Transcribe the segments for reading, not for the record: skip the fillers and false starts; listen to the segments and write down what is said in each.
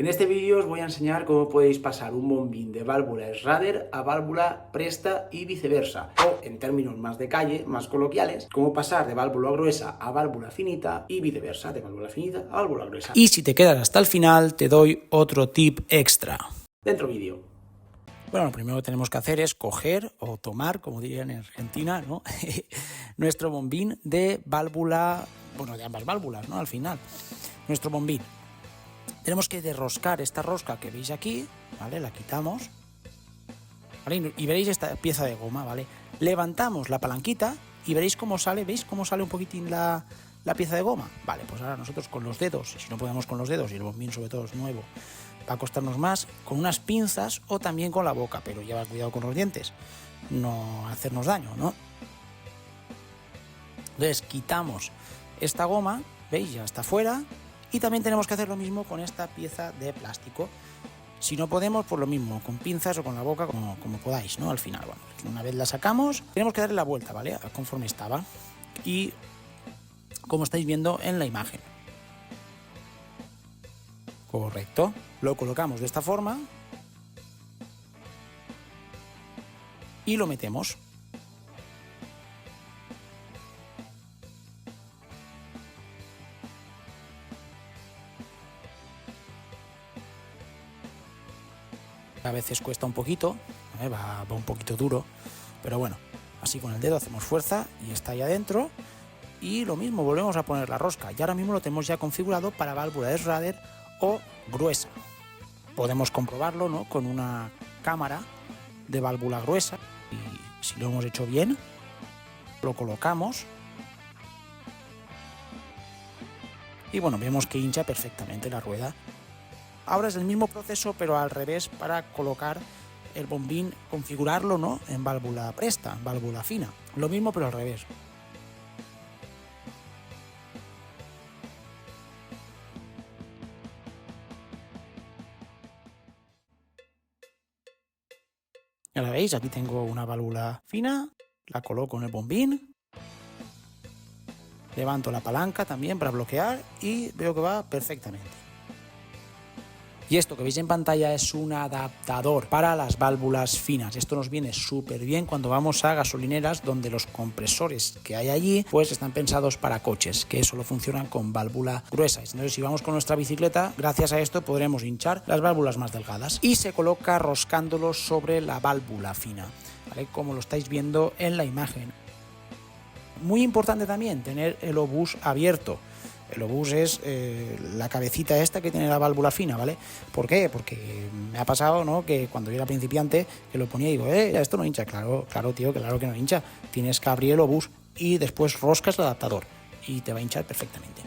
En este vídeo os voy a enseñar cómo podéis pasar un bombín de válvula Schrader a válvula Presta y viceversa, o en términos más de calle, más coloquiales, cómo pasar de válvula gruesa a válvula finita y viceversa, de válvula finita a válvula gruesa. Y si te quedas hasta el final, te doy otro tip extra. Dentro vídeo. Bueno, lo primero que tenemos que hacer es coger o tomar, como dirían en Argentina, ¿no? nuestro bombín de válvula, bueno, de ambas válvulas, ¿no? Al final, nuestro bombín. Tenemos que derroscar esta rosca que veis aquí, ¿vale? La quitamos, ¿vale? Y veréis esta pieza de goma, ¿vale? Levantamos la palanquita y veréis cómo sale, ¿veis cómo sale un poquitín la pieza de goma? Vale, pues ahora nosotros con los dedos, si no podemos con los dedos y el bombín sobre todo es nuevo, va a costarnos más, con unas pinzas o también con la boca, pero llevad cuidado con los dientes, no hacernos daño, ¿no? Entonces quitamos esta goma, ¿veis? Ya está fuera. Y también tenemos que hacer lo mismo con esta pieza de plástico. Si no podemos, pues lo mismo, con pinzas o con la boca, como podáis, ¿no? Al final, bueno, una vez la sacamos, tenemos que darle la vuelta, ¿vale? Conforme estaba. Y como estáis viendo en la imagen. Correcto. Lo colocamos de esta forma. Y lo metemos. A veces cuesta un poquito, va un poquito duro, pero bueno, así con el dedo hacemos fuerza y está ahí adentro. Y lo mismo, volvemos a poner la rosca. Y ahora mismo lo tenemos ya configurado para válvula de Schrader o gruesa. Podemos comprobarlo, ¿no? Con una cámara de válvula gruesa. Y si lo hemos hecho bien, lo colocamos. Y bueno, vemos que hincha perfectamente la rueda. Ahora es el mismo proceso, pero al revés, para colocar el bombín, configurarlo, ¿no? En válvula presta, en válvula fina. Lo mismo, pero al revés. Ya la veis, aquí tengo una válvula fina, la coloco en el bombín. Levanto la palanca también para bloquear y veo que va perfectamente. Y esto que veis en pantalla es un adaptador para las válvulas finas. Esto nos viene súper bien cuando vamos a gasolineras donde los compresores que hay allí pues están pensados para coches, que solo funcionan con válvula gruesa. Entonces si vamos con nuestra bicicleta, gracias a esto podremos hinchar las válvulas más delgadas. Y se coloca roscándolo sobre la válvula fina, ¿vale? Como lo estáis viendo en la imagen. Muy importante también tener el obús abierto. El obús es la cabecita esta que tiene la válvula fina, ¿vale? ¿Por qué? Porque me ha pasado, ¿no? Que cuando yo era principiante, que lo ponía y digo, esto no hincha. Claro, tío, claro que no hincha. Tienes que abrir el obús y después roscas el adaptador y te va a hinchar perfectamente.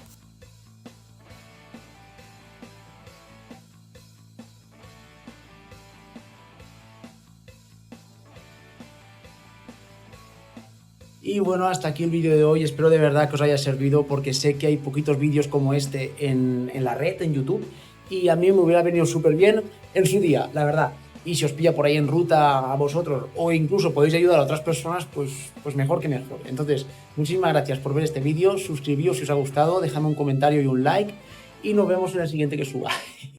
Y bueno, hasta aquí el vídeo de hoy. Espero de verdad que os haya servido, porque sé que hay poquitos vídeos como este en la red, en YouTube, y a mí me hubiera venido súper bien en su día, la verdad. Y si os pilla por ahí en ruta a vosotros, o incluso podéis ayudar a otras personas, pues mejor que mejor. Entonces, muchísimas gracias por ver este vídeo, suscribíos si os ha gustado, dejadme un comentario y un like, y nos vemos en el siguiente que suba.